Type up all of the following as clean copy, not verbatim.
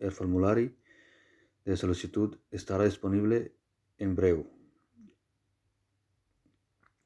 El formulario de solicitud estará disponible en breve،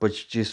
25